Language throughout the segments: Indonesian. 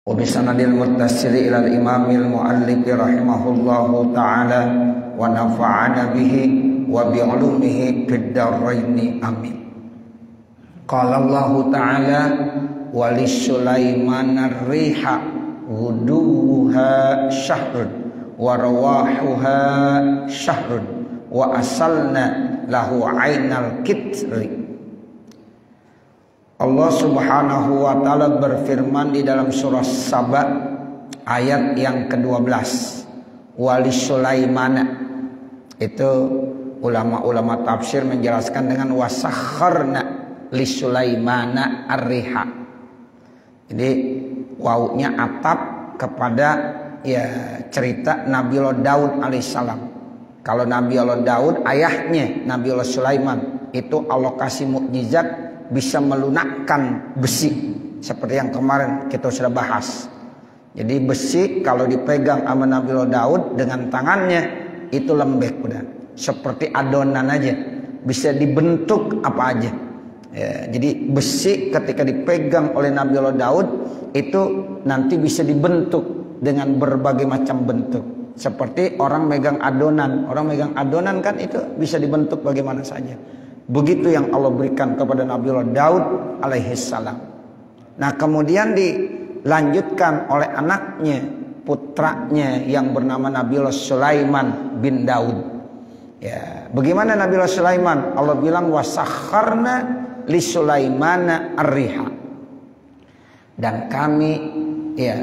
Wabisanadil muttasili ilal imamil muallif rahimahullahu ta'ala wa nafa'ana bihi wa bi'ulumihi fid daraini amin. Qala Allah ta'ala wa li Sulaiman ar-riha ghuduwuha syahrun wa rawahuha syahrun wa asalna lahu ainal kitri. Allah subhanahu wa ta'ala berfirman di dalam surah Saba ayat yang ke-12. Wali Sulaiman. Itu ulama-ulama tafsir menjelaskan dengan wasakharna li Sulaimana ar-riha. Jadi wawunya atap kepada cerita Nabiullah Daud alaihissalam. Kalau Nabiullah Daud ayahnya Nabiullah Sulaiman itu Allah kasih mukjizat bisa melunakkan besi seperti yang kemarin kita sudah bahas. Jadi besi kalau dipegang sama Nabiullah Daud dengan tangannya itu lembek udah seperti adonan aja, bisa dibentuk apa aja ya. Jadi besi ketika dipegang oleh Nabiullah Daud itu nanti bisa dibentuk dengan berbagai macam bentuk. Seperti orang megang adonan kan itu bisa dibentuk bagaimana saja. Begitu yang Allah berikan kepada Nabiullah Daud alaihissalam. Nah kemudian dilanjutkan oleh anaknya, putranya yang bernama Nabiullah Sulaiman bin Daud. Ya, bagaimana Nabiullah Sulaiman? Allah bilang wasakharna li Sulaimana ar-riha. Dan kami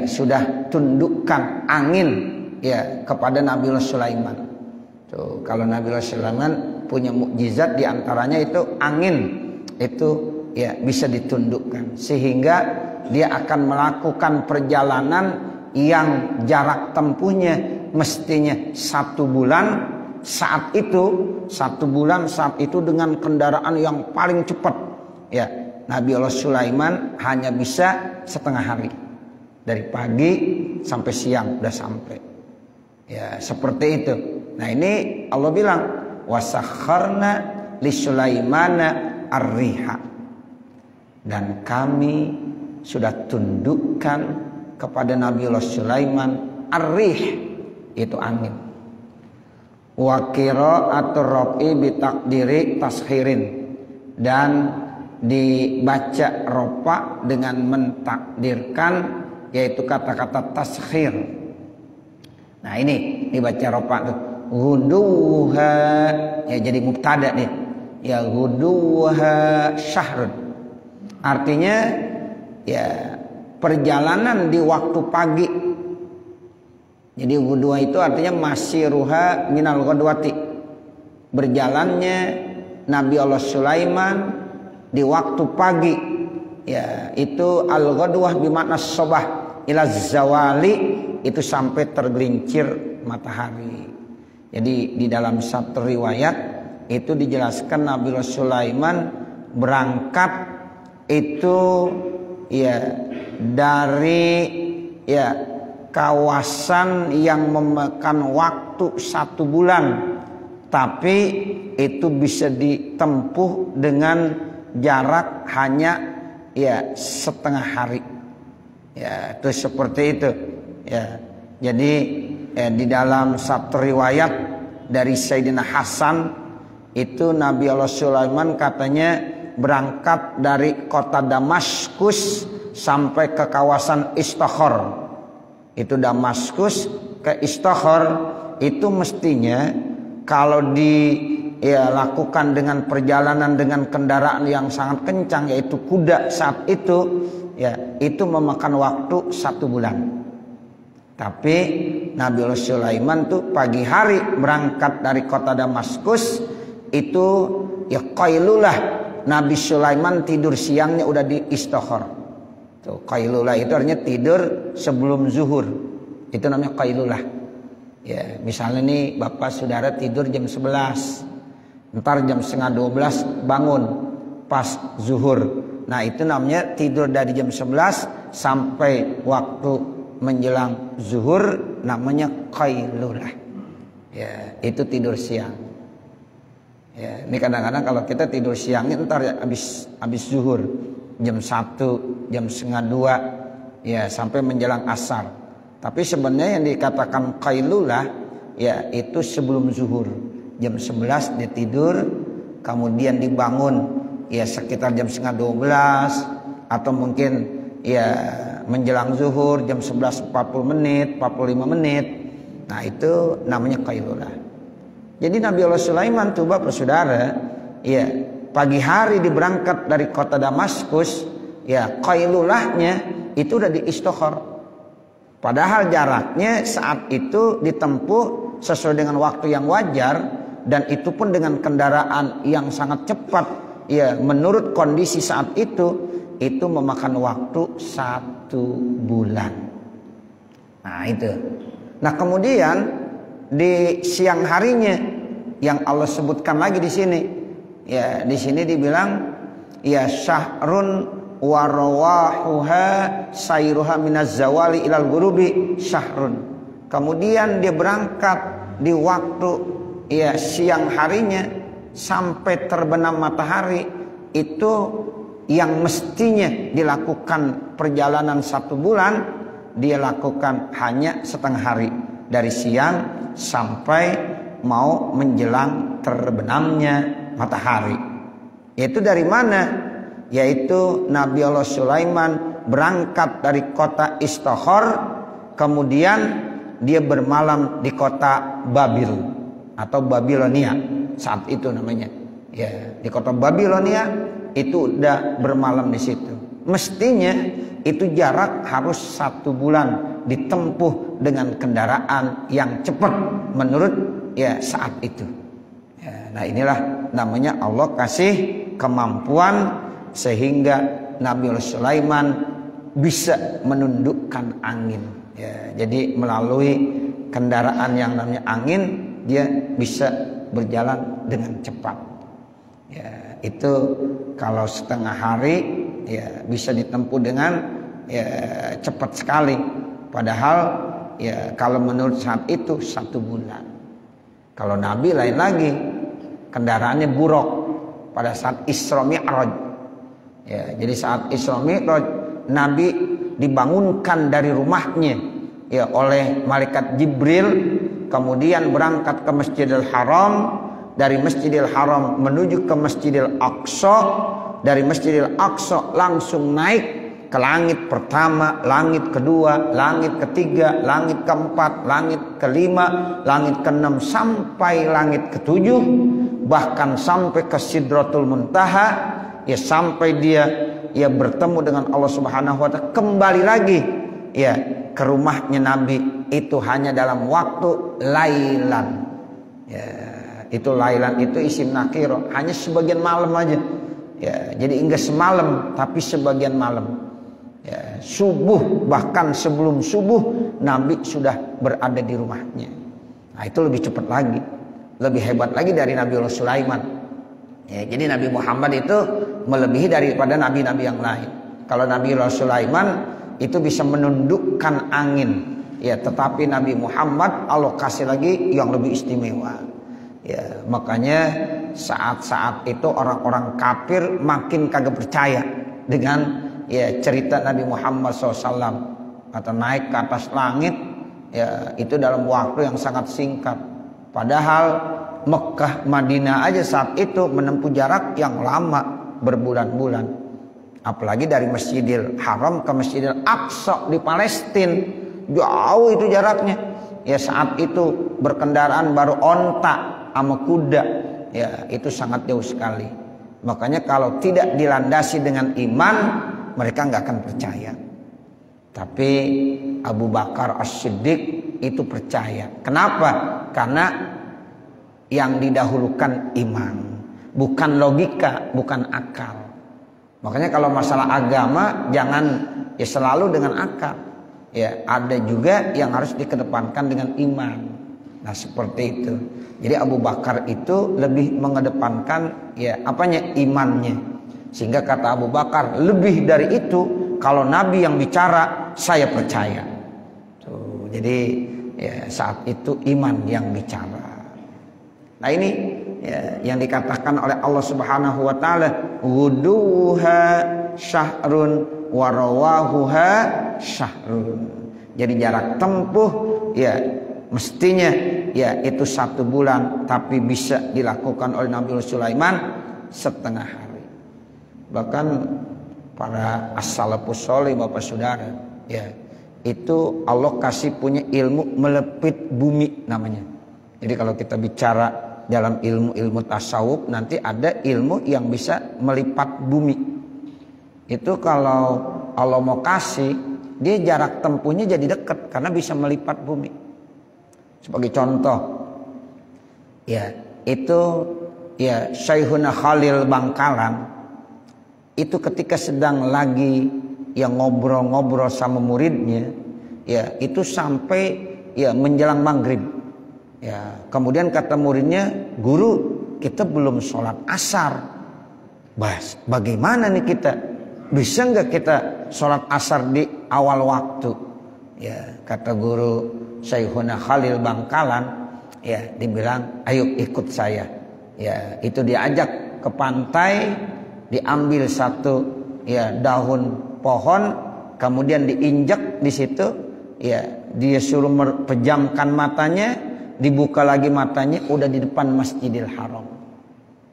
sudah tundukkan angin kepada Nabiullah Sulaiman. Tuh, kalau Nabiullah Sulaiman punya mukjizat diantaranya itu angin itu bisa ditundukkan sehingga dia akan melakukan perjalanan yang jarak tempuhnya mestinya 1 bulan saat itu dengan kendaraan yang paling cepat Nabiullah Sulaiman hanya bisa setengah hari, dari pagi sampai siang udah sampai seperti itu. Nah ini Allah bilang wasakharna li Sulaimana ar-riha, dan kami sudah tundukkan kepada Nabiullah Sulaiman ar-rih, itu angin. Wa qira'atur rafi bi taqdiri tashirin, dan dibaca rofa dengan mentakdirkan yaitu kata-kata tashir. Nah ini dibaca rofa tuh ghuduha jadi mubtada nih ghuduha syahrun, artinya perjalanan di waktu pagi. Jadi ghuduha itu artinya masyiruha minal ghadwati, berjalannya Nabi Allah Sulaiman di waktu pagi itu al-ghadwah bimakna sobah ila zawali, itu sampai tergelincir matahari. Jadi di dalam satu riwayat itu dijelaskan Nabiullah Sulaiman berangkat itu dari kawasan yang memakan waktu 1 bulan, tapi itu bisa ditempuh dengan jarak hanya setengah hari. Itu seperti itu. Jadi di dalam satu riwayat dari Sayyidina Hasan itu Nabi Allah Sulaiman katanya berangkat dari kota Damaskus sampai ke kawasan Istakhor. Itu Damaskus ke Istakhor itu mestinya kalau dilakukan dengan perjalanan dengan kendaraan yang sangat kencang yaitu kuda saat itu itu memakan waktu 1 bulan. Tapi Nabiullah Sulaiman tuh pagi hari berangkat dari kota Damaskus itu qailulah. Nabi Sulaiman tidur siangnya udah di Istakhor. Tuh qailulah itu artinya tidur sebelum zuhur. Itu namanya qailulah. Misalnya nih bapak saudara tidur jam 11. Ntar jam setengah 12 bangun pas zuhur. Nah itu namanya tidur dari jam 11 sampai waktu menjelang zuhur, namanya qailulah. Itu tidur siang. Ini kadang-kadang kalau kita tidur siangnya ntar habis zuhur jam 1, jam setengah 2 ya sampai menjelang asar. Tapi sebenarnya yang dikatakan qailulah ya itu sebelum zuhur. Jam 11 dia tidur, kemudian dibangun ya sekitar jam setengah 12 atau mungkin ya menjelang zuhur jam 11.40 menit, 45 menit. Nah itu namanya qailulah. Jadi Nabi Allah Sulaiman tuh Bapak Saudara, ya pagi hari diberangkat dari kota Damaskus, ya qailulahnya itu udah di Istokhor. Padahal jaraknya saat itu ditempuh sesuai dengan waktu yang wajar, dan itu pun dengan kendaraan yang sangat cepat. Ya, menurut kondisi saat itu memakan waktu 1 bulan. Nah itu. Nah kemudian di siang harinya yang Allah sebutkan lagi di sini, ya di sini dibilang ya syahrun warawahuha sayruha minaz zawali ilal gurubi syahrun. Kemudian dia berangkat di waktu ya siang harinya sampai terbenam matahari, itu yang mestinya dilakukan perjalanan 1 bulan dia lakukan hanya setengah hari, dari siang sampai mau menjelang terbenamnya matahari. Itu dari mana? Yaitu Nabi Allah Sulaiman berangkat dari kota Istokhor, kemudian dia bermalam di kota Babil atau Babilonia saat itu namanya. Ya, di kota Babilonia itu udah bermalam di situ. Mestinya itu jarak harus 1 bulan ditempuh dengan kendaraan yang cepat menurut ya saat itu. Ya, nah inilah namanya Allah kasih kemampuan sehingga Nabi Sulaiman bisa menundukkan angin. Ya, jadi melalui kendaraan yang namanya angin dia bisa berjalan dengan cepat. Ya, itu kalau setengah hari ya bisa ditempuh dengan ya cepat sekali. Padahal ya kalau menurut saat itu 1 bulan. Kalau Nabi lain lagi, kendaraannya buruk pada saat Isra Mi'raj. Ya, jadi saat Isra Mi'raj Nabi dibangunkan dari rumahnya ya oleh malaikat Jibril, kemudian berangkat ke Masjidil Haram, dari Masjidil Haram menuju ke Masjidil Aqsa, dari Masjidil Aqsa langsung naik ke langit pertama, langit kedua, langit ketiga, langit keempat, langit kelima, langit keenam sampai langit ketujuh, bahkan sampai ke Sidratul Muntaha. Ya sampai dia ya bertemu dengan Allah Subhanahu wa taala, kembali lagi ya ke rumahnya Nabi itu hanya dalam waktu lailan. Ya, itu lailan itu isim nakiro, hanya sebagian malam aja. Ya, jadi enggak semalam tapi sebagian malam. Ya, subuh bahkan sebelum subuh Nabi sudah berada di rumahnya. Nah, itu lebih cepat lagi, lebih hebat lagi dari Nabi Allah Sulaiman. Ya, jadi Nabi Muhammad itu melebihi daripada nabi-nabi yang lain. Kalau Nabi Sulaiman itu bisa menundukkan angin, ya, tetapi Nabi Muhammad Allah kasih lagi yang lebih istimewa. Ya, makanya saat-saat itu orang-orang kafir makin kagak percaya dengan ya cerita Nabi Muhammad SAW atau naik ke atas langit ya itu dalam waktu yang sangat singkat. Padahal Mekah Madinah aja saat itu menempuh jarak yang lama berbulan-bulan, apalagi dari Masjidil Haram ke Masjidil Aqsa di Palestina, jauh itu jaraknya. Ya saat itu berkendaraan baru onta sama kuda, ya itu sangat jauh sekali. Makanya kalau tidak dilandasi dengan iman mereka nggak akan percaya. Tapi Abu Bakar As-Siddiq itu percaya. Kenapa? Karena yang didahulukan iman, bukan logika, bukan akal. Makanya kalau masalah agama jangan ya selalu dengan akal. Ya, ada juga yang harus dikedepankan dengan iman. Nah, seperti itu. Jadi Abu Bakar itu lebih mengedepankan ya apanya? Imannya. Sehingga kata Abu Bakar, lebih dari itu kalau Nabi yang bicara saya percaya. Tuh, jadi ya saat itu iman yang bicara. Nah ini ya, yang dikatakan oleh Allah Subhanahu wa taala, "Wuduha syahrun wa rawahuha syahrun. Jadi jarak tempuh ya mestinya ya itu 1 bulan, tapi bisa dilakukan oleh Nabi Sulaiman setengah hari. Bahkan para as-salafus sholih Bapak Saudara ya, itu Allah kasih punya ilmu melepit bumi namanya. Jadi kalau kita bicara dalam ilmu tasawuf, nanti ada ilmu yang bisa melipat bumi. Itu kalau Allah mau kasih, dia jarak tempuhnya jadi dekat karena bisa melipat bumi. Sebagai contoh, ya itu ya Syekhuna Khalil Bangkalan itu ketika sedang lagi yang ngobrol-ngobrol sama muridnya, ya itu sampai ya menjelang maghrib. Ya kemudian kata muridnya, guru kita belum sholat asar. Bagaimana nih kita? Bisa nggak kita sholat asar di awal waktu? Ya kata guru Syekhuna Khalil Bangkalan, ya dibilang ayo ikut saya. Ya itu diajak ke pantai, diambil satu ya daun pohon, kemudian diinjak di situ, ya dia suruh pejamkan matanya, dibuka lagi matanya, udah di depan Masjidil Haram.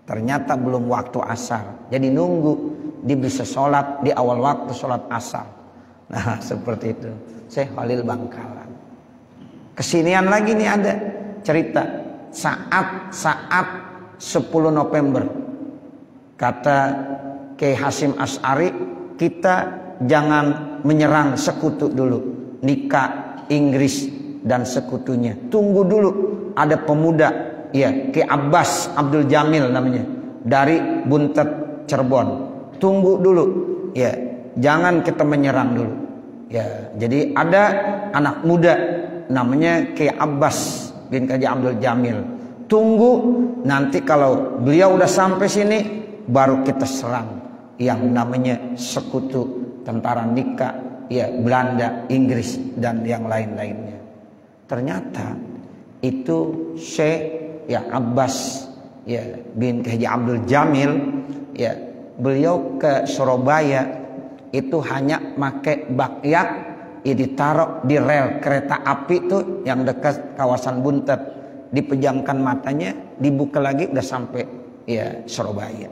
Ternyata belum waktu asar, jadi nunggu dia bisa sholat di awal waktu sholat asar. Nah seperti itu Syekh Khalil Bangkalan. Kesinian lagi nih ada cerita saat 10 November kata Kiai Hasyim Asy'ari, kita jangan menyerang sekutu dulu, nikah Inggris dan sekutunya. Tunggu dulu, ada pemuda ya Kiai Abbas Abdul Jamil namanya dari Buntet Cirebon. Tunggu dulu ya, jangan kita menyerang dulu ya. Jadi ada anak muda namanya Kiai Abbas bin Kaji Abdul Jamil. Tunggu nanti kalau beliau udah sampai sini baru kita serang yang namanya sekutu tentara nikah ya Belanda, Inggris dan yang lain-lainnya. Ternyata itu Syekh ya Abbas ya bin Haji Abdul Jamil ya, beliau ke Surabaya itu hanya pakai bakyak ya, ditaruh di rel kereta api tuh yang dekat kawasan Buntet, dipejamkan matanya, dibuka lagi udah sampai ya Surabaya.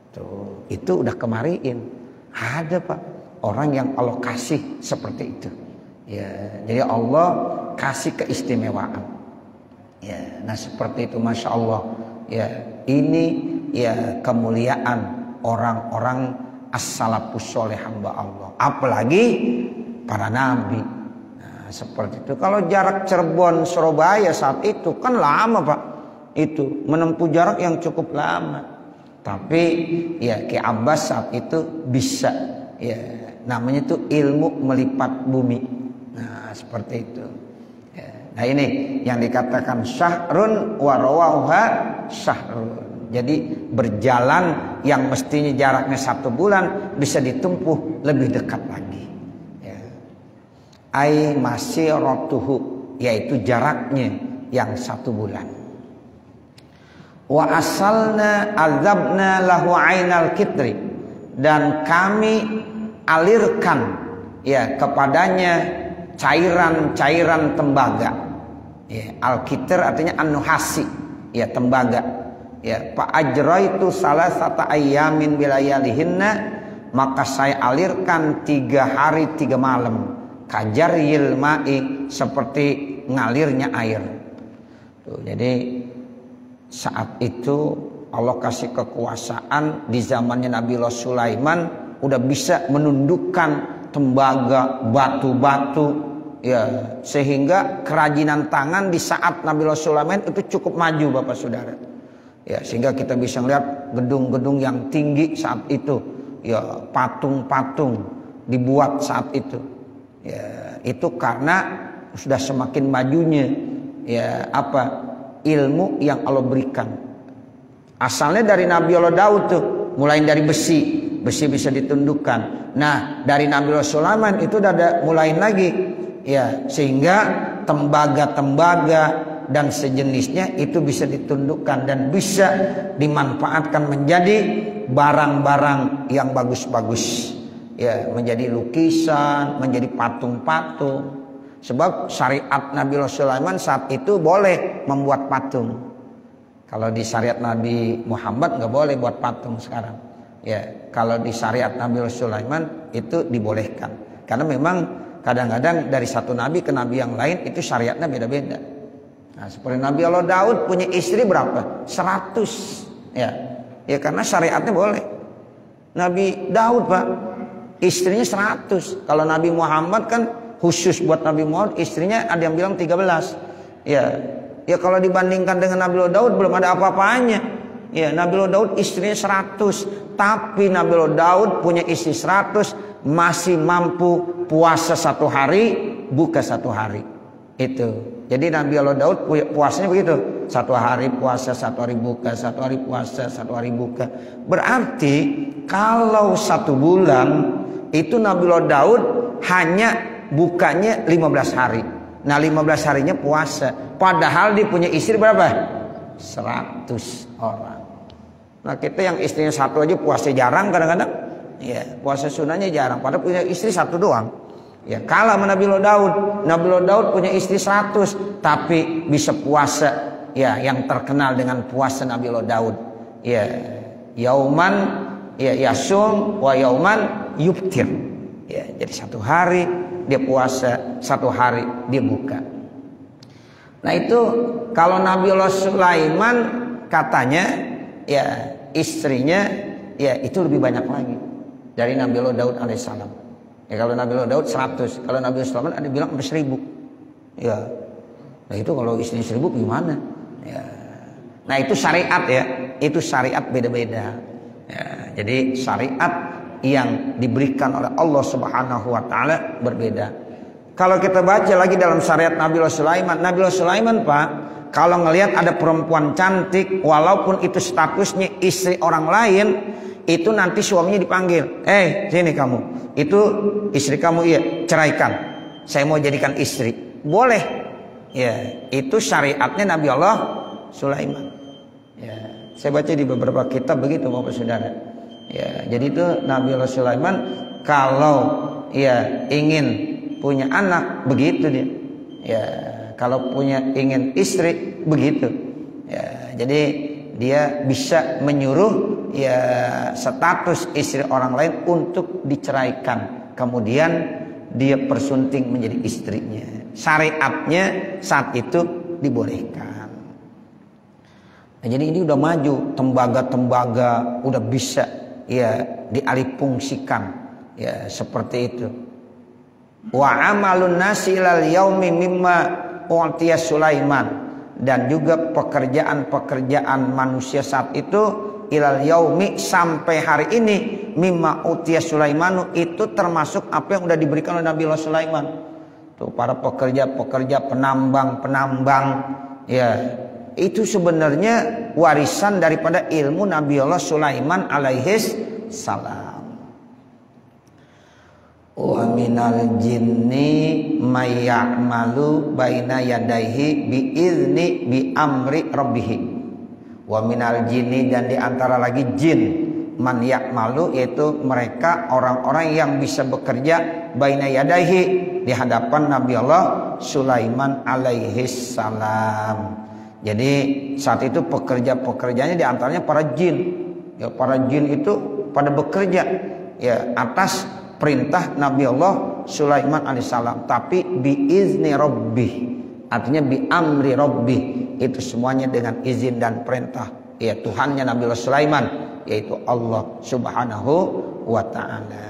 Tuh, itu udah kemariin. Ada Pak orang yang Allah kasih seperti itu. Ya, jadi Allah kasih keistimewaan. Ya, nah seperti itu Masya Allah. Ya, ini ya kemuliaan orang-orang as-salafus sholih hamba Allah. Apalagi para nabi. Nah, seperti itu. Kalau jarak Cirebon Surabaya saat itu kan lama Pak. Itu menempuh jarak yang cukup lama. Tapi ya Kiai Abbas saat itu bisa ya, namanya itu ilmu melipat bumi. Nah seperti itu ya. Nah ini yang dikatakan syahrun wa rawahuha syahrun. Jadi berjalan yang mestinya jaraknya 1 bulan bisa ditempuh lebih dekat lagi ya. Ai masiratuhu, yaitu jaraknya yang 1 bulan. Wa asalna azabna lahu ainal kitri, dan kami alirkan ya kepadanya cairan-cairan tembaga ya. Al-kitr artinya an-nuhasi ya, tembaga ya. Fa ajraitu salasata ayyamin bilayalihinna, maka saya alirkan 3 hari 3 malam, kajaril ma'i, seperti ngalirnya air. Tuh, jadi saat itu Allah kasih kekuasaan di zamannya Nabi Sulaiman, udah bisa menundukkan tembaga, batu-batu ya, sehingga kerajinan tangan di saat Nabi Sulaiman itu cukup maju Bapak Saudara ya, sehingga kita bisa melihat gedung-gedung yang tinggi saat itu ya, patung-patung dibuat saat itu ya, itu karena sudah semakin majunya ya apa ilmu yang Allah berikan. Asalnya dari Nabi Allah Daud tuh, mulai dari besi bisa ditundukkan. Nah dari Nabi Sulaiman itu udah ada mulain lagi ya, sehingga tembaga-tembaga dan sejenisnya itu bisa ditundukkan dan bisa dimanfaatkan menjadi barang-barang yang bagus-bagus ya menjadi lukisan, menjadi patung-patung. Sebab syariat Nabi Sulaiman saat itu boleh membuat patung. Kalau di syariat Nabi Muhammad nggak boleh buat patung sekarang. Ya, kalau di syariat Nabi Sulaiman itu dibolehkan. Karena memang kadang-kadang dari satu nabi ke nabi yang lain itu syariatnya beda-beda. Nah, seperti Nabi Allah Daud punya istri berapa? 100. Ya, karena syariatnya boleh. Nabi Daud Pak, istrinya 100. Kalau Nabi Muhammad kan khusus buat Nabi Muhammad, istrinya ada yang bilang 13. Ya kalau dibandingkan dengan Nabi Daud belum ada apa-apanya. Ya, Nabi Daud istrinya 100, tapi Nabi Daud punya istri 100 masih mampu puasa 1 hari, buka 1 hari. Itu. Jadi Nabi Daud puasanya begitu. 1 hari puasa, 1 hari buka, 1 hari puasa, 1 hari buka. Berarti kalau 1 bulan itu Nabi Daud hanya bukanya 15 hari. Nah 15 harinya puasa. Padahal dia punya istri berapa? 100 orang. Nah kita yang istrinya 1 aja puasa jarang kadang-kadang. Ya, puasa sunahnya jarang. Padahal punya istri 1 doang. Ya, kalah sama Nabi Daud. Nabi Daud punya istri 100, tapi bisa puasa. Ya, yang terkenal dengan puasa Nabi Daud. Ya, yauman ya yasum wa yauman yuftir. Ya, jadi 1 hari dia puasa, 1 hari dia buka. Nah itu kalau Nabi Sulaiman katanya ya istrinya ya itu lebih banyak lagi dari Nabi Daud alaihissalam. Ya kalau Nabi Daud 100, kalau Nabi Sulaiman ada bilang sampai 1000. Ya. Nah itu kalau istrinya 1000 gimana? Ya. Nah itu syariat ya, itu syariat beda-beda. Ya, jadi syariat yang diberikan oleh Allah Subhanahu wa taala berbeda. Kalau kita baca lagi dalam syariat Nabi Sulaiman Pak, kalau ngelihat ada perempuan cantik walaupun itu statusnya istri orang lain, itu nanti suaminya dipanggil, sini kamu, itu istri kamu, iya ceraikan, saya mau jadikan istri, boleh. Ya, itu syariatnya Nabi Allah Sulaiman. Ya, saya baca di beberapa kitab begitu Bapak Saudara. Ya, jadi itu Nabi Allah Sulaiman kalau ya ingin punya anak begitu dia. Ya, kalau ingin istri begitu. Ya, jadi dia bisa menyuruh ya status istri orang lain untuk diceraikan, kemudian dia persunting menjadi istrinya. Syariatnya saat itu dibolehkan. Nah, jadi ini udah maju, tembaga-tembaga udah bisa ya dialihfungsikan ya seperti itu. Wa amalun nasi ilal yaumi mimma u'tiya Sulaiman, dan juga pekerjaan-pekerjaan manusia saat itu ilal yaumi sampai hari ini mimma u'tiya Sulaimanu, itu termasuk apa yang udah diberikan oleh Nabi Allah Sulaiman. Tuh para pekerja-pekerja, penambang-penambang ya, itu sebenarnya warisan daripada ilmu Nabi Allah Sulaiman alaihis salam. Wa minal jinni may ya'malu baina yadayhi bi izni bi amri rabbih. Wa minal jinni, dan diantara lagi jin, man ya'malu, yaitu mereka orang-orang yang bisa bekerja baina yadayhi, di hadapan Nabi Allah Sulaiman alaihis salam. Jadi saat itu pekerja-pekerjanya diantaranya para jin. Ya, para jin itu pada bekerja ya atas perintah Nabi Allah Sulaiman alaihissalam, tapi biizni rabbih, artinya bi amri rabbih, itu semuanya dengan izin dan perintah ya Tuhannya Nabi Allah Sulaiman, yaitu Allah Subhanahu wa taala.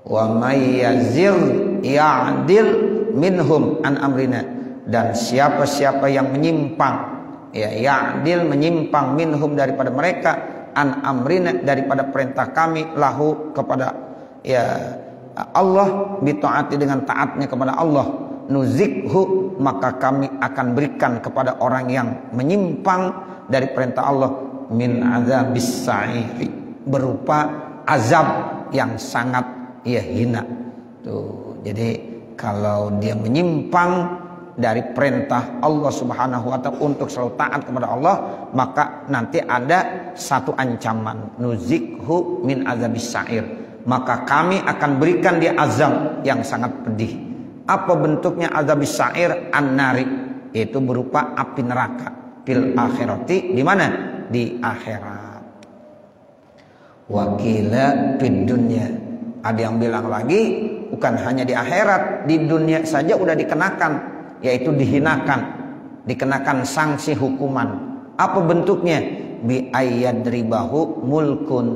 Wa may yazir ya'dil minhum an amrina, dan siapa-siapa yang menyimpang ya ya'dil menyimpang minhum daripada mereka, an amrina daripada perintah kami, lahu kepada ya Allah, bitaati dengan taatnya kepada Allah, nuzikhu maka kami akan berikan kepada orang yang menyimpang dari perintah Allah min azabis sa'iri, berupa azab yang sangat ya hina. Tuh, jadi kalau dia menyimpang dari perintah Allah Subhanahu wa taala untuk selalu taat kepada Allah, maka nanti ada satu ancaman, nuzikhu min azabis sa'ir, maka kami akan berikan dia azab yang sangat pedih. Apa bentuknya azab sa'ir? An-nari, yaitu berupa api neraka. Fil akhirati, di mana? Di akhirat. Wakila fid dunya. Ada yang bilang lagi, bukan hanya di akhirat, di dunia saja udah dikenakan, yaitu dihinakan, dikenakan sanksi hukuman. Apa bentuknya? Bi ayyadribahu mulkun,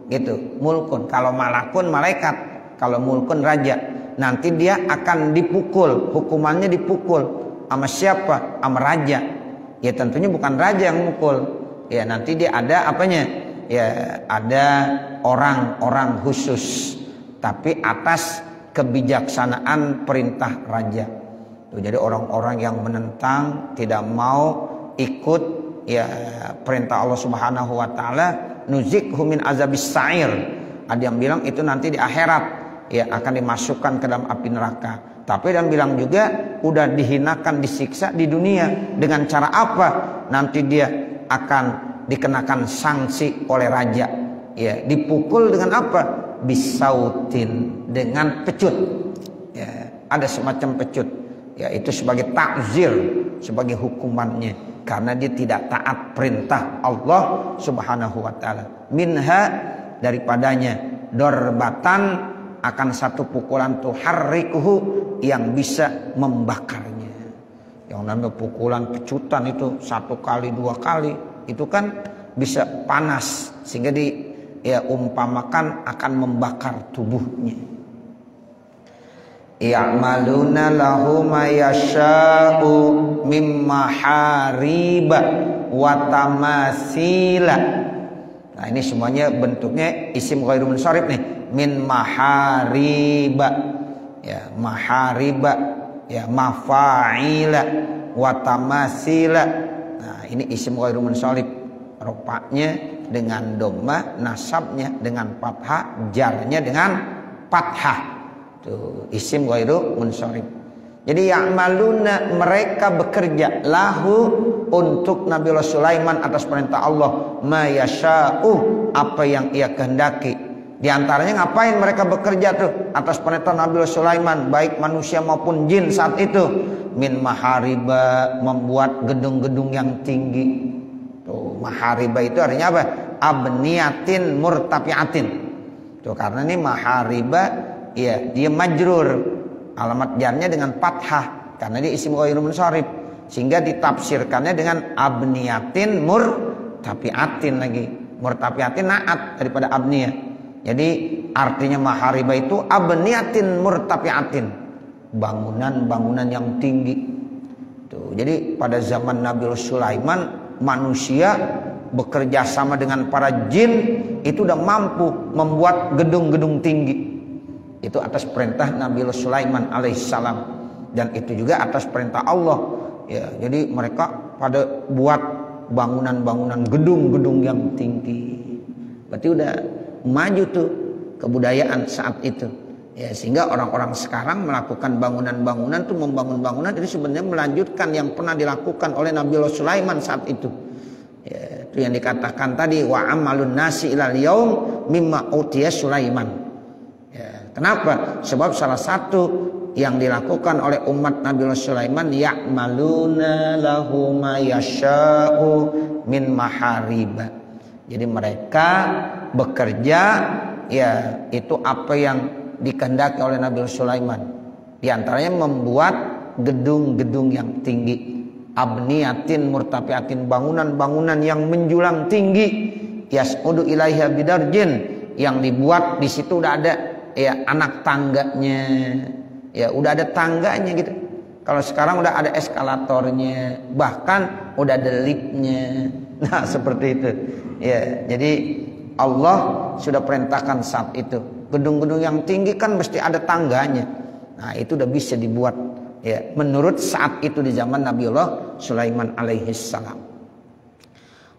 gitu. Mulkun, kalau malakun malaikat, kalau mulkun raja. Nanti dia akan dipukul, hukumannya dipukul. Sama siapa? Sama raja. Ya tentunya bukan raja yang mukul. Ya nanti dia ada apanya? Ya ada orang-orang khusus, tapi atas kebijaksanaan perintah raja. Tuh, jadi orang-orang yang menentang, tidak mau ikut ya perintah Allah Subhanahu wa taala, nuzikhu min azabis sa'ir. Ada yang bilang itu nanti di akhirat ya akan dimasukkan ke dalam api neraka. Tapi dan bilang juga udah dihinakan, disiksa di dunia. Dengan cara apa? Nanti dia akan dikenakan sanksi oleh raja. Ya, dipukul dengan apa? Bisautin, dengan pecut. Ya, ada semacam pecut. Ya, itu sebagai takzir, sebagai hukumannya karena dia tidak taat perintah Allah Subhanahu wa taala. Minha, daripadanya, dorbatan, akan satu pukulan tuharrikuhu, yang bisa membakarnya. Yang namanya pukulan pecutan itu 1 kali 2 kali itu kan bisa panas sehingga umpamakan akan membakar tubuhnya. Ya'maluna lahu ma yasha'u mimma hariba wa tamasila. Nah ini semuanya bentuknya isim ghairu munsharif nih. Min mahariba, ya mahariba, ya mafa'ila, watamasila. Nah ini isim ghairu munsharif, rofa'nya dengan dhamma, nasabnya dengan fathah, jarnya dengan fathah. Tuh isim ghairu munsharif. Jadi ya'maluna, mereka bekerja, lahu, untuk Nabiullah Sulaiman atas perintah Allah, ma yasha'u, apa yang ia kehendaki. Di antaranya ngapain mereka bekerja tuh atas perintah Nabiullah Sulaiman, baik manusia maupun jin saat itu? Min mahariba, membuat gedung-gedung yang tinggi. Tuh, mahariba itu artinya apa? Abniyatin murtafiatin. Tuh, karena ini mahariba ya dia majrur, alamat jarnya dengan fathah karena dia isim ghairu munsharif, sehingga ditafsirkannya dengan abniyatin murtafiatin lagi. Murtafiatin naat daripada abniyah. Jadi artinya mahariba itu abniyatin murtafiatin, bangunan-bangunan yang tinggi. Tuh, jadi pada zaman Nabiullah Sulaiman, manusia bekerja sama dengan para jin itu udah mampu membuat gedung-gedung tinggi. Itu atas perintah Nabiullah Sulaiman alaihissalam, dan itu juga atas perintah Allah. Ya, jadi mereka pada buat bangunan-bangunan, gedung-gedung yang tinggi. Berarti udah maju tuh kebudayaan saat itu. Ya, sehingga orang-orang sekarang melakukan bangunan-bangunan tuh, membangun bangunan itu sebenarnya melanjutkan yang pernah dilakukan oleh Nabiullah Sulaiman saat itu. Ya, itu yang dikatakan tadi wa amalun nasi ilal yaum mimma utiya Sulaiman. Ya, kenapa? Sebab salah satu yang dilakukan oleh umat Nabiullah Sulaiman, ya'maluna lahu ma yasha'u min mahariba. Jadi mereka bekerja ya itu apa yang dikehendaki oleh Nabiullah Sulaiman. Di antaranya membuat gedung-gedung yang tinggi, abniyatin murtafiatin, bangunan-bangunan yang menjulang tinggi, yas'udu ilaiha bidarjin, yang dibuat di situ udah ada ya anak tangganya. Ya udah ada tangganya gitu. Kalau sekarang udah ada eskalatornya, bahkan udah ada liftnya. Nah seperti itu. Ya, jadi Allah sudah perintahkan saat itu. Gedung-gedung yang tinggi kan mesti ada tangganya. Nah itu udah bisa dibuat. Ya, menurut saat itu di zaman Nabiullah Sulaiman alaihissalam.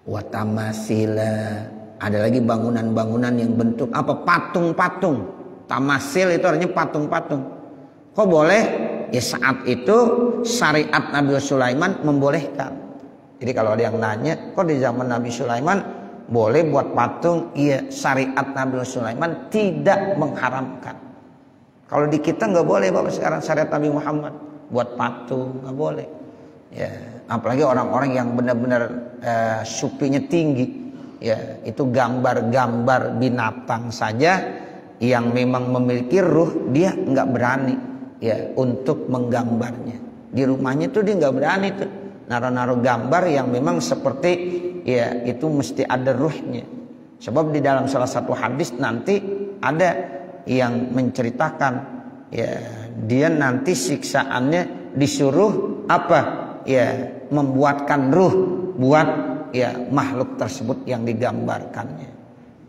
Watamasila, ada lagi bangunan-bangunan yang bentuk apa? Patung-patung. Tamasil itu artinya patung-patung. Kok boleh? Ya saat itu syariat Nabi Sulaiman membolehkan. Jadi kalau ada yang nanya, kok di zaman Nabi Sulaiman boleh buat patung, iya, syariat Nabi Sulaiman tidak mengharamkan. Kalau di kita nggak boleh Bapak sekarang syariat Nabi Muhammad buat patung, nggak boleh. Ya, apalagi orang-orang yang benar-benar supinya tinggi, ya, itu gambar-gambar binatang saja yang memang memiliki ruh, dia nggak berani, ya, untuk menggambarnya. Di rumahnya tuh dia nggak berani tuh naruh-naruh gambar yang memang seperti, ya, itu mesti ada ruhnya. Sebab di dalam salah satu hadis nanti ada yang menceritakan, ya, dia nanti siksaannya disuruh apa? Ya, membuatkan ruh buat, ya, makhluk tersebut yang digambarkannya.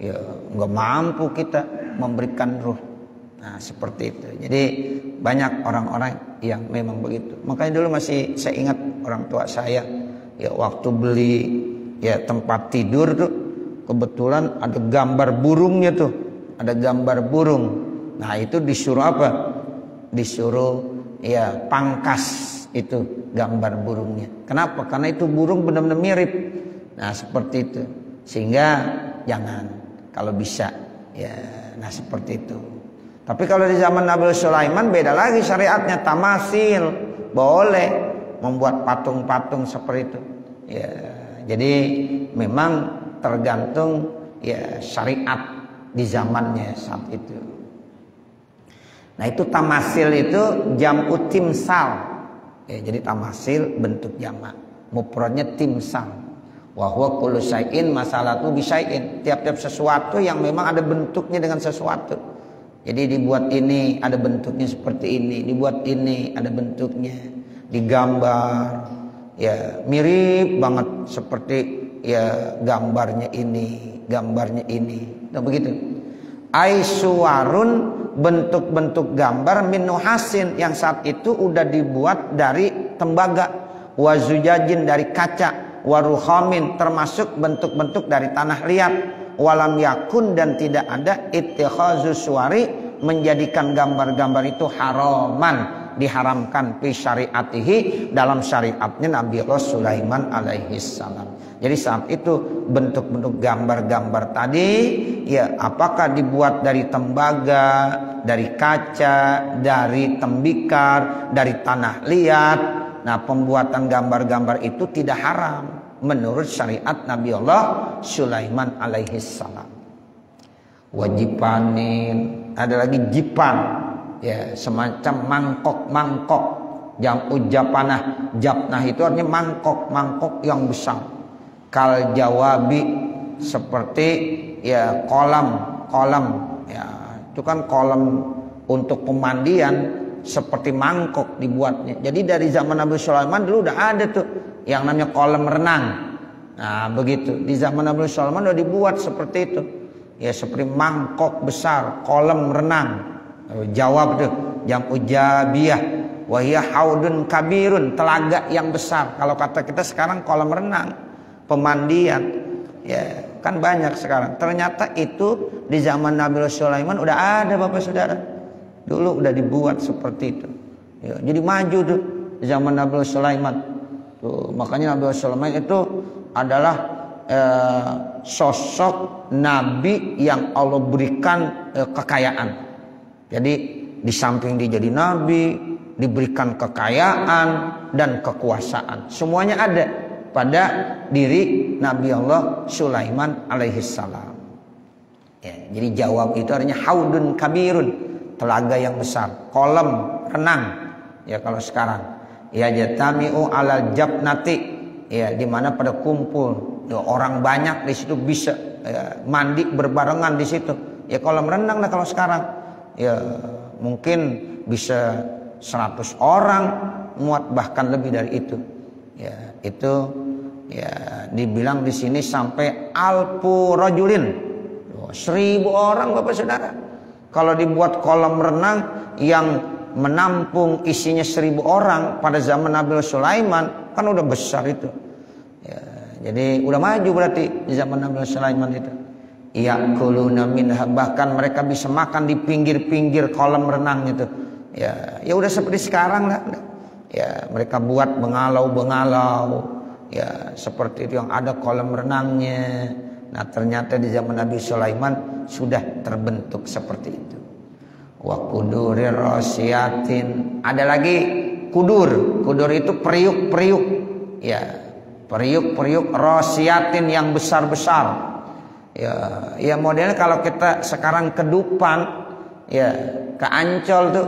Ya, nggak mampu kita memberikan ruh. Nah, seperti itu. Jadi banyak orang-orang yang memang begitu. Makanya dulu masih saya ingat orang tua saya, ya, waktu beli, ya, tempat tidur tuh kebetulan ada gambar burungnya tuh, ada gambar burung. Nah, itu disuruh apa? Disuruh, ya, pangkas itu gambar burungnya. Kenapa? Karena itu burung benar-benar mirip. Nah, seperti itu. Sehingga jangan, kalau bisa, ya. Nah, seperti itu. Tapi kalau di zaman Nabi Sulaiman beda lagi syariatnya, tamasil, boleh membuat patung-patung seperti itu. Ya, jadi memang tergantung, ya, syariat di zamannya saat itu. Nah, itu tamasil itu jam'u timsal. Ya, jadi tamasil bentuk jamak, mufradnya timsal. Wa huwa kullu syai'in masalatu bi syai'in. Tiap-tiap sesuatu yang memang ada bentuknya dengan sesuatu. Jadi dibuat ini ada bentuknya seperti ini, dibuat ini ada bentuknya, digambar, ya, mirip banget seperti, ya, gambarnya ini, gambarnya ini. Nah, begitu. Aisuwarun, bentuk-bentuk gambar min nuhasin, yang saat itu udah dibuat dari tembaga, wazujajin, dari kaca, waruhamin, termasuk bentuk-bentuk dari tanah liat, walam yakun, dan tidak ada ittikhazus suwari, menjadikan gambar-gambar itu haraman, diharamkan fi syariatihi, dalam syariatnya Nabi Allah Sulaiman alaihi salam. Jadi saat itu bentuk-bentuk gambar-gambar tadi, ya, apakah dibuat dari tembaga, dari kaca, dari tembikar, dari tanah liat. Nah, pembuatan gambar-gambar itu tidak haram menurut syariat Nabi Allah Sulaiman alaihi salam. Wajipanin, ada lagi jipan, ya, semacam mangkok-mangkok, jam'u japanah. Japnah itu artinya mangkok-mangkok yang besar. Kal jawabi, seperti, ya, kolam, ya, itu kan kolam untuk pemandian, seperti mangkok dibuatnya. Jadi dari zaman Nabi Sulaiman dulu udah ada tuh yang namanya kolam renang. Nah, begitu. Di zaman Nabi Sulaiman udah dibuat seperti itu. Ya, seperti mangkok besar, kolam renang. Jawab tuh, jam'u jabiyah, wa hiya haudun kabirun, telaga yang besar. Kalau kata kita sekarang kolam renang, pemandian, ya, kan banyak sekarang. Ternyata itu di zaman Nabi Sulaiman udah ada Bapak Saudara. Dulu udah dibuat seperti itu. Ya, jadi maju tuh di zaman Nabi Sulaiman. Tuh, makanya Nabi Sulaiman itu adalah sosok nabi yang Allah berikan kekayaan. Jadi di samping dia jadi nabi, diberikan kekayaan dan kekuasaan. Semuanya ada pada diri Nabi Allah Sulaiman alaihissalam. Ya, jadi jawab itu artinya haudun kabirun, telaga yang besar, kolam renang. Ya, kalau sekarang, ya, jatami'u alal jabnati, ya, di mana pada kumpul, ya, orang banyak di situ bisa, ya, mandi berbarengan di situ. Ya, kolam renang lah kalau sekarang. Ya, mungkin bisa 100 orang muat, bahkan lebih dari itu. Ya, itu, ya, dibilang di sini sampai alfu rajulin, 1000 orang Bapak Saudara. Kalau dibuat kolam renang yang menampung isinya 1000 orang pada zaman Nabi Sulaiman, kan udah besar itu. Ya, jadi udah maju berarti di zaman Nabi Sulaiman itu. Ya'kuluna minha, bahkan mereka bisa makan di pinggir-pinggir kolam renang itu. Ya, ya udah seperti sekarang lah. Ya, mereka buat bengalau-bengalau, ya, seperti itu yang ada kolam renangnya. Nah ternyata di zaman Nabi Sulaiman sudah terbentuk seperti itu. Wa kudurir rasiyatin. Ada lagi kudur. Kudur itu periuk-periuk. Ya, periuk-periuk rasiyatin yang besar-besar. Ya modelnya kalau kita sekarang ke Dupan, ya ke Ancol tuh,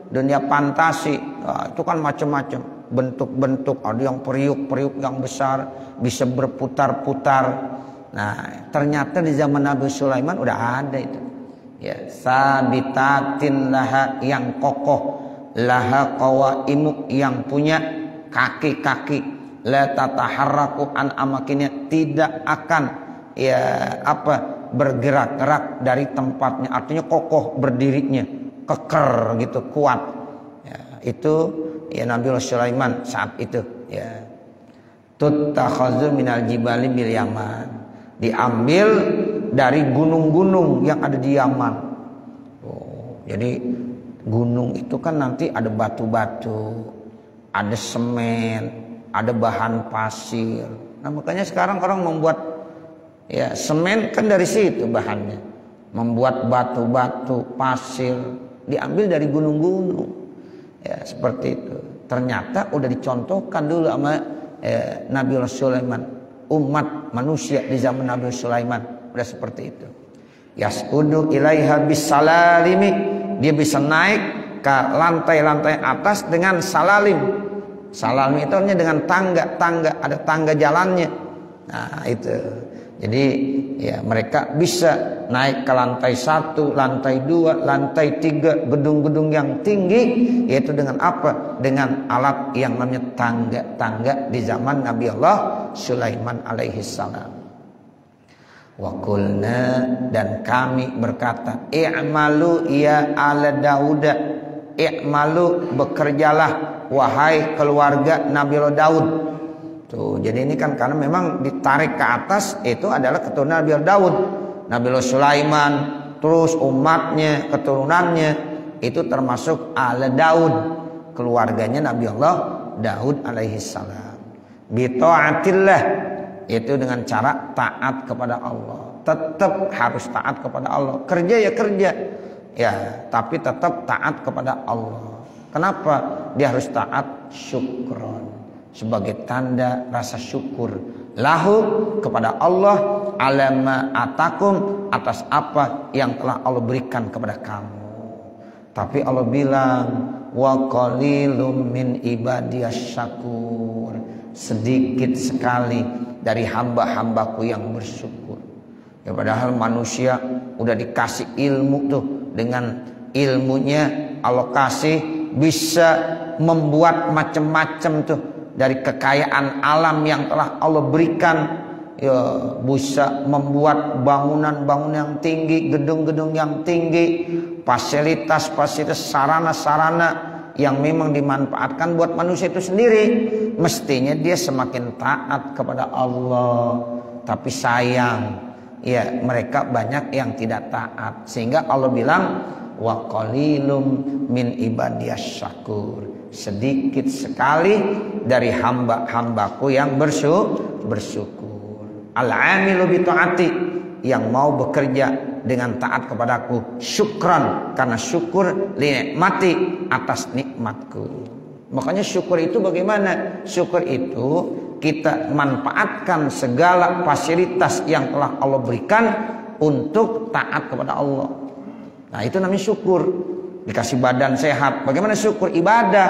dunia fantasi, itu kan macam-macam bentuk-bentuk. Ada yang periuk-periuk yang besar, bisa berputar-putar. Nah, ternyata di zaman Nabi Sulaiman udah ada itu. Ya, sabitatin laha yang kokoh, laha qawaimu yang punya kaki-kaki, la tataharraku an amakinnya, tidak akan bergerak-gerak dari tempatnya. Artinya kokoh berdirinya, keker gitu, kuat. Ya, itu ya Nabi Sulaiman saat itu. Ya, tuttakhadzu minal jibali bil Yaman. Diambil dari gunung-gunung yang ada di Yaman. Jadi gunung itu kan nanti ada batu-batu, ada semen, ada bahan pasir. Nah makanya sekarang orang membuat semen kan dari situ bahannya. Membuat batu-batu, pasir diambil dari gunung-gunung. Ya seperti itu. Ternyata udah dicontohkan dulu sama Nabi Sulaiman. Umat manusia di zaman Nabi Sulaiman udah seperti itu. Yas'udu ilaiha bisalalimi, dia bisa naik ke lantai-lantai atas dengan salalim. Salalim itu artinya dengan tangga-tangga, ada tangga jalannya. Nah itu. Jadi ya mereka bisa naik ke lantai 1, lantai 2, lantai 3, gedung-gedung yang tinggi, yaitu dengan apa? Dengan alat yang namanya tangga-tangga di zaman Nabi Allah Sulaiman alaihi salam. Wa qulna, dan kami berkata, i'malu ya ala Dauda, i'malu, bekerjalah wahai keluarga Nabi Allah Daud. Tuh, jadi ini kan karena memang ditarik ke atas itu adalah keturunan Nabi Daud, Nabi Sulaiman, terus umatnya, keturunannya itu termasuk ala Daud, keluarganya Nabi Allah Daud alaihi salam. Bi taatillah, itu dengan cara taat kepada Allah. Tetap harus taat kepada Allah. Kerja ya kerja, ya tapi tetap taat kepada Allah. Kenapa dia harus taat? Syukron, sebagai tanda rasa syukur lahu, kepada Allah, alama atakum, atas apa yang telah Allah berikan kepada kamu. Tapi Allah bilang wa qalilum min ibadiyas syakur, sedikit sekali dari hamba-hambaku yang bersyukur. Ya padahal manusia udah dikasih ilmu tuh, dengan ilmunya Allah kasih bisa membuat macam-macam tuh. Dari kekayaan alam yang telah Allah berikan, ya bisa membuat bangunan-bangunan yang tinggi, gedung-gedung yang tinggi, fasilitas-fasilitas, sarana-sarana yang memang dimanfaatkan buat manusia itu sendiri. Mestinya dia semakin taat kepada Allah, tapi sayang, ya mereka banyak yang tidak taat, sehingga Allah bilang wa qalilum min ibadiyas syakur, sedikit sekali dari hamba-hambaku yang bersyukur. Al-amilu bi taati, yang mau bekerja dengan taat kepadaku, syukran, karena syukur li nikmati, atas nikmatku. Makanya syukur itu bagaimana? Syukur itu kita manfaatkan segala fasilitas yang telah Allah berikan untuk taat kepada Allah. Nah itu namanya syukur. Dikasih badan sehat, bagaimana syukur? Ibadah,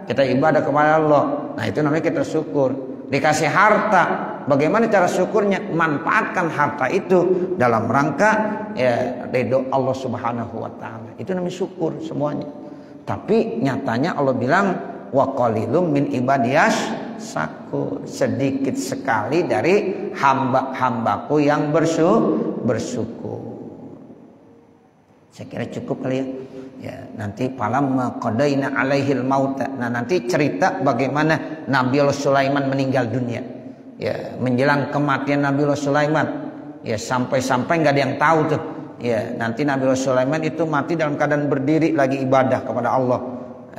kita ibadah kepada Allah. Nah itu namanya kita syukur. Dikasih harta, bagaimana cara syukurnya? Manfaatkan harta itu dalam rangka ridho Allah Subhanahu wa taala. Itu namanya syukur semuanya. Tapi nyatanya Allah bilang wa qalilum min ibadiyas syakur, sedikit sekali dari hamba-hambaku yang bersyukur. Saya kira cukup kali ya. Ya, nanti falamma qadaina alaihil maut. Nah, nanti cerita bagaimana Nabi Allah Sulaiman meninggal dunia. Ya, menjelang kematian Nabi Allah Sulaiman. Ya, sampai-sampai enggak ada yang tahu tuh. Ya, nanti Nabi Allah Sulaiman itu mati dalam keadaan berdiri lagi ibadah kepada Allah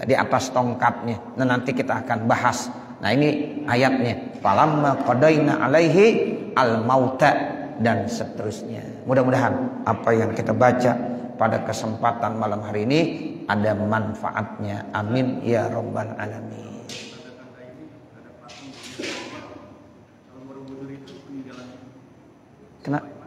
di atas tongkatnya. Nah, nanti kita akan bahas. Nah, ini ayatnya. Falamma qadaina alaihi al mauta. dan seterusnya. Mudah-mudahan apa yang kita baca pada kesempatan malam hari ini ada manfaatnya. Amin ya rabbal alamin. Kenapa?